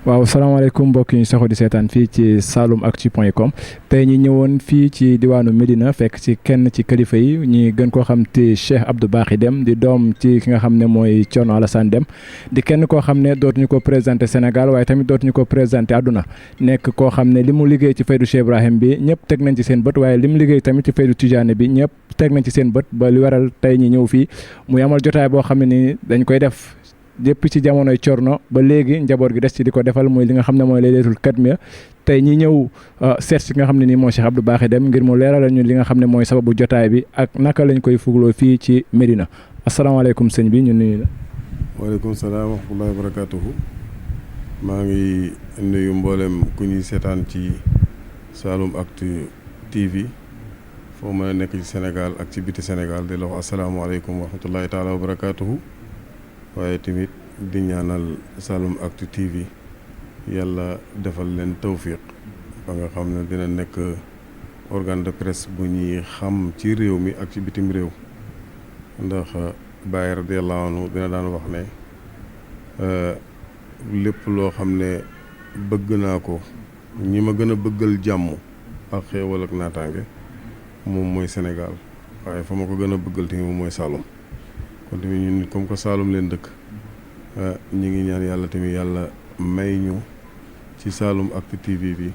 waaw salaamaaleykum mbokk yi ñu saxoo di seetaan fii ci saloumactu.com tey ñi ñëwoon fii ci diwaanu Médina fekk ci kenn ci kilifa yi ñi gën koo xam te Cheikh Abdou Bakhy Deme di doom ci ki nga xam ne mooy Thierno Alassane Deme di kenn koo xam ne dootuñu ko présenté Sénégal waaye tamit dootuñu ko présenté àdduna nekk koo xam ne li mu liggéey ci Faydu Cheikh Ibrahim bi ñëpp teg nañ ci seen bët waaye li mu liggéey tamit ci Faydu Tidiane bi ñëpp teg nañ ci seen bët ba li waral tey ñi ñëw fii muy amal jotaay boo xam ne ni dañ koy def depuis ci jamonoy Thierno ba léegi njaboot gi des ci di ko defal mooy li nga xam ne mooy laylatul katmiya tey ñi ñëw seet si nga xam ne nii mooy Cheikh Abdou Bakhy Deme ngir mu leeral ñu li nga xam ne mooy sababu jotaay bi ak naka lañ koy fugloo fii ci Médina asalaamaaleykum sëñ bi ñu nuyu la. waaleykum salaam wa rahmatullahi wa barakaatuhu. maa ngi nuyu mboolem ku ñuy seetaan ci Saloumactu TV foo mën a nekk ci Sénégal ak ci biti Sénégal di la wax asalaamaaleykum wa rahmatullahi taala wa barakaatuhu. waaye tamit di ñaanal Saloumactu TV yàlla defal leen tawfiq ba nga xam ne dina nekk organe de presse bu ñuy xam ci réew mi ak ci bitim réew ndax Baye radiyallahu anhu dina daan wax ne lépp loo xam ne bëgg naa ko ñi ma gën a bëggal jàmm ak xéewal ak naataange moom mooy Sénégal waaye fa ma ko gën a bëggal tamit moom mooy Saloum kon tamit ñun comme que Saloum leen dëkk ñi ngi ñaan yàlla tamit yàlla may ñu ci Saloumactu TV bi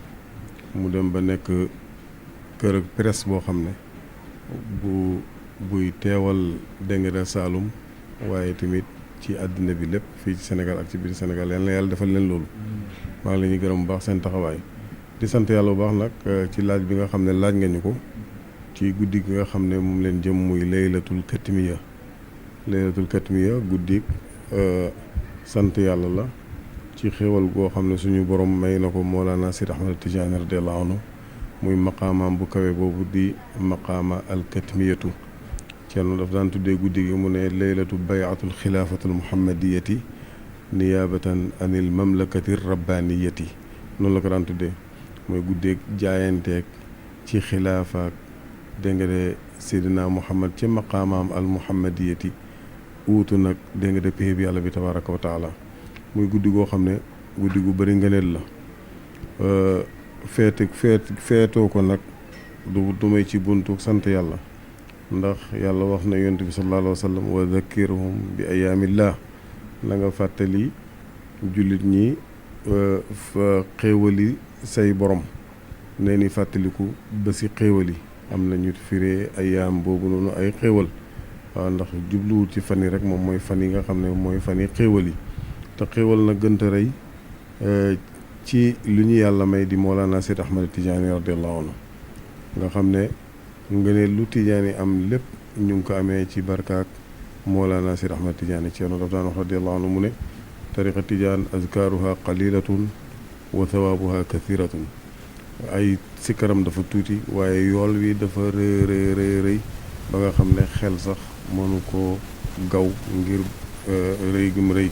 mu dem ba nekk kër ak presse boo xam ne buy teewal dégg nga Saloum waaye tamit ci àddina bi lépp fii ci Sénégal ak ci biir Sénégal yal na yàlla defal leen loolu maa ngi leen di gërëm bu baax seen taxawaay di sant yàlla bu baax nag ci laaj bi nga xam ne laaj nga ñu ko ci guddi gi nga xam ne moom leen jëm muy laylatul katmiya guddi sant yàlla la ci xéewal goo xam ne suñu borom may na ko Mawlana Seydi Ahmad Tidiane radiyallahu anhu muy maqaamaam bu kawe boobu di maqaama al katmiyatu Ceerno daf daan tuddee guddi gi mu ne laylatu bayatul xilaafatul muhammadiyati niyaabatan anil mamlakati rabbaniyati noonu la ko daan tuddee mooy guddeeg jaayanteeg ci xilaafaak dégg nga de Seydina Muhammad ci maqaamaam al muhammadiyati uutu nag dégg nga de péye bi yàlla bi tabaraka wa taala muy guddi goo xam ne guddi gu bëri ngëneel la feetoo ko nag du may ci buntu sant yàlla ndax yàlla wax na yonent bi sallallahu alayhi wa sallam wa dhakkirhum bi ayaamillah na nga fàttali jullit ñi xéewali say borom nee ni fàttaliku ba si xéewali am na ñu firee ayaam boobu noonu ay xéewal waaw ndax jubluwut ci fan yi rek moom mooy fan yi nga xam ne mooy fan yi xéewal yi te xéewal na gënta rëy ci lu ñu yàlla may di Mawlana Seydi Ahmad Tidiane radiyallahu anhu nga xam ne nga ne lu Tidiane am lépp ñu ngi ko amee ci barkaak Mawlana Seydi Ahmad Tidiane Ceerno daf daan wax radiyallahu anhu mu ne tariqa Tidiane azkaaruha qalilatun wa thawaabuha kathiratun ay sikkaram dafa tuuti waaye yool wi dafa rëy ba nga xam ne xel sax mënu ko gaw ngir rëy gi mu rëy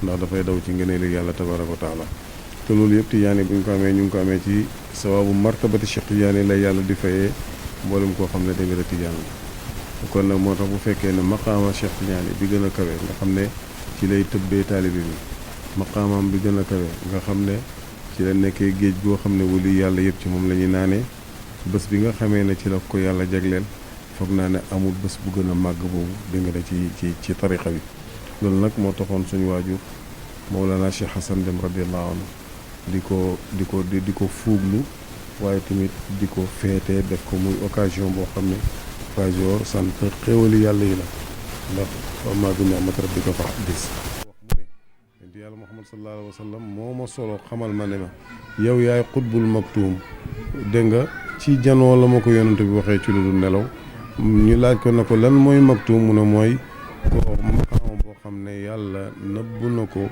ndax dafay daw ci ngëneelu yàlla tabaraka wa taala te loolu yëpp Tidiane bu ñu ko amee ñu ngi ko amee ci sawabu martabati Cheikh Tidiane la yàlla di fayee mboolem koo xam ne dégg nga Tidiane la kon nag moo tax bu fekkee ne maqaama Cheikh Tidiane bi gën a kawe nga xam ne ci lay tëbbee taalibe bi maqaamam bi gën a kawe nga xam ne ci la nekkee géej goo xam ne wali yàlla yëpp ci moom la ñuy naanee bés bi nga xamee ne ci la ko yàlla jagleel foog naa ne amul bés bu gën a màgg boobu dégg nga ci tariqa bi loolu nag moo taxoon suñu waajur Mawlana Cheikh Hassan Deme radiyallahu anhu di ko fuuglu waaye tamit di ko feetee def ko muy occasion boo xam ne occasion sant xéewali yàlla yi la ndax wa maa bi ni'mati rabbika fa haddis wax mu ne yàlla Muhammad sallallahu alayhi wa sallam moo ma solo xamal ma ne ma yow yaay xutbul maktuum dégg nga ci janoo la ma ko yonent bi waxee ci lu dul nelaw ñu laaj ko na ko lan mooy maktuum mu ne mooy ko maqaama boo xam ne yàlla nëbb na ko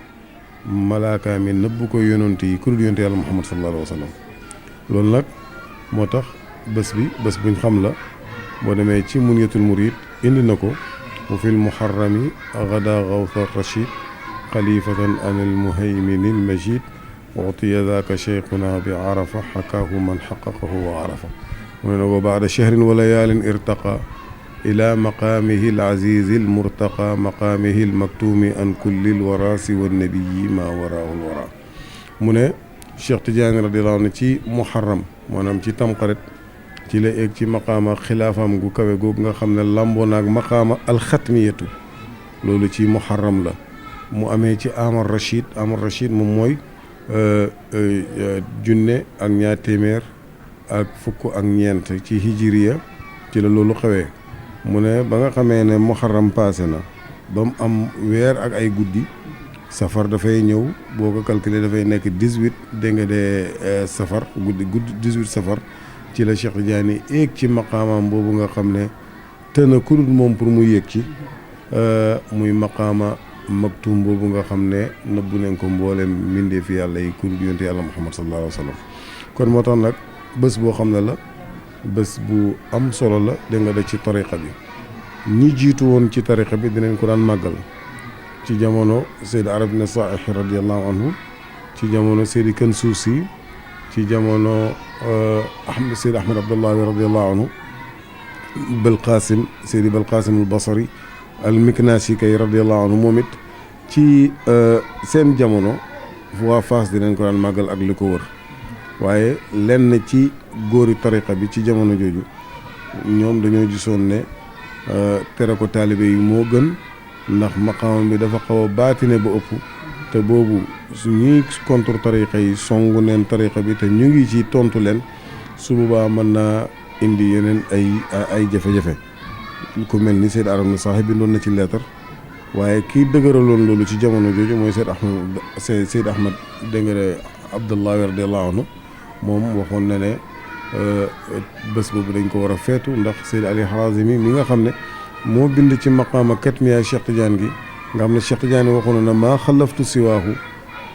malaaka mi nëbb ko yonent yi ku dul yonent yàlla Muhammad sallallahu alayhi wa sallam loolu nag moo tax bés buñ xam la boo demee ci munyatul murid indi na ko wa fil muharrami gada gawsa rachid xalifatan anil muhayminil majid utiya daaka cheikhuna bi arafa xakaahu man xaqaqahu wa arafa mu ne ko baada chahrin wa layaalin irtaqa ila maqaamihi alazizi almurtaqa maqaamihi almaktuumi an kulli alwara siwa nabiyi ma waraahu alwara mu ne Cheikh Tidiane radiyallahu anhu ci muharram maanaam ci tamxarit ci la egg ci maqaama xilaafam gu kawe googu nga xam ne lamboo naag maqaama alxatmiyatu loolu ci muharram la mu amee ci amar rachid moom mooy junne ak ñaar téeméer ak fukk ak ñeent ci hijiriya ci la loolu xewee mu ne ba nga xamee ne muharram passé na ba mu am weer ak ay guddi safar dafay ñëw boo ko calculé dafay nekk 18 dégg nga de safar guddi 18 safar ci la Cheikh Tidiane éeg ci maqaamaam boobu nga xam ne te na ku dul moom pour mu yéeg ci muy maqaama maktum boobu nga xam ne nëbbu nañ ko mboolem mbindeef fi yàlla yi ku dul yonte yàlla Muhammad sallallahu alayhi wa sallam kon moo tax nag bés boo xam ne la bés bu am solo la dégg nga da ci tariqa bi ñi jiitu woon ci tariqa bi dinañ ko daan màggal ci jamono Seydi Arab na Saaih radiyallahu anhu ci jamono Seydi Kansuusi ci jamono Seydi Ahmad Abdallahi radiyallahu anhu Balqaasim Seydi Balqaasim al Basri al Miknaasi kay radiyallahu anhu moom it ci seen jamono waa Faas dinañ ko daan màggal ak li ko wër waaye lenn ci góori tariqa bi ci jamono jooju ñoom dañoo gisoon ne tere ko taalibe yi moo gën ndax maqaamam bi dafa xaw a baatine ba ëpp te boobu su ñuy contre tariqa yi songu neen tariqa bi te ñu ngi ci tontu leen su boobaa mën naa indi yeneen ay jafe-jafe ku mel ni Seyd Arab na Saahi bindoon na ci leetar waaye kii dëgëraloon loolu ci jamono jooju mooy Seyd Ahmad dégg nga Abdallahi radiyallahu anhu moom waxoon na ne bés boobu dañ ko war a feetu ndax Seyd Ali Harazimi mi nga xam ne moo bind ci maqaama katmiya Cheikh Tidiane gi nga xam ne Cheikh Tidiane waxoon na maa xalaftu siwaahu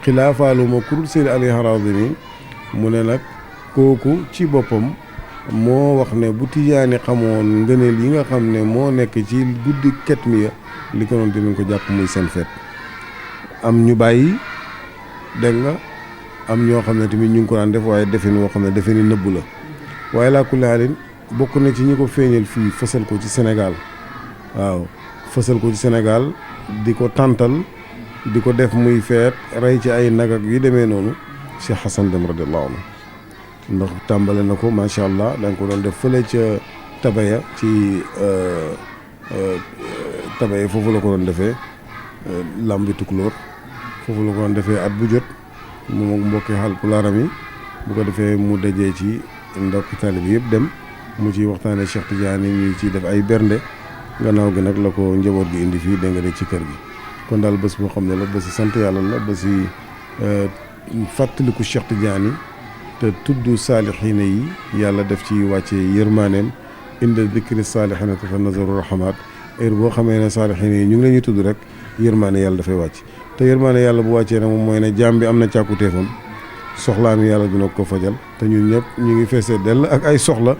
xilaafaalu ma kurul Seyd Ali Harazimi mu ne nag kooku ci boppam moo wax ne bu Tidiane xamoon ngëneel yi nga xam ne moo nekk ci guddi katmiya li ko noon dinañ ko jàpp muy seen feet am ñu bàyyi dégg nga am ñoo xam ne tamit ñu ngi ko daan def waaye defin woo xam ne defini nëbbu la waaye laa kulli haalin bokk na ci ñi ko feeñal fii fësal ko ci Sénégal waaw fësal ko ci Sénégal di ko tàntal di ko def muy feet rey ci ay nag ak yu demee noonu Cheikh Hassan Deme radiyallahu anhu ndax tàmbale na ko macha allah da nga ko doon def fële ca Tabaya ci Tabaya foofu la ko doon defee lambi tukulóor foofu la ko doon defee at bu jot moom ak mbokki Haalpulaaram yi bu ko defee mu dajee ci ndokk taalibe yëpp dem mu ciy waxtaane Cheikh Tidiane ñu ciy def ay bernde gannaaw gi nag la ko njaboot gi indi fii dégg nga de ci kër gi kon daal bés boo xam ne la bési sant yàlla la bési fàttaliku Cheikh Tidiane te tudd saalixiina yi yàlla def ci wàccee yërmaaneem inda dikri saalixiina tatanazalu rahmaat heure boo xamee ne saalixiina yi ñu ngi la ñuy tudd rek yërmaane yàlla dafay wàcc te yërmaane yàlla bu wàccee nag moom mooy ne jaam bi am na càkkutéefam soxlaam yàlla dina ko fajal te ñun ñëpp ñu ngi feese dell ak ay soxla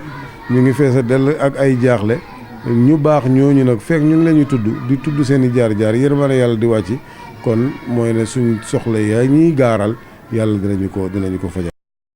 ñu ngi feese dell ak ay jaaxle ñu baax ñooñu nag fekk ñu ngi la ñuy tudd di tudd seen i jaar-jaar yërmaane yàlla di wàcc kon mooy ne suñ soxla yaa ñuy gaaral yàlla dinañu ko fajal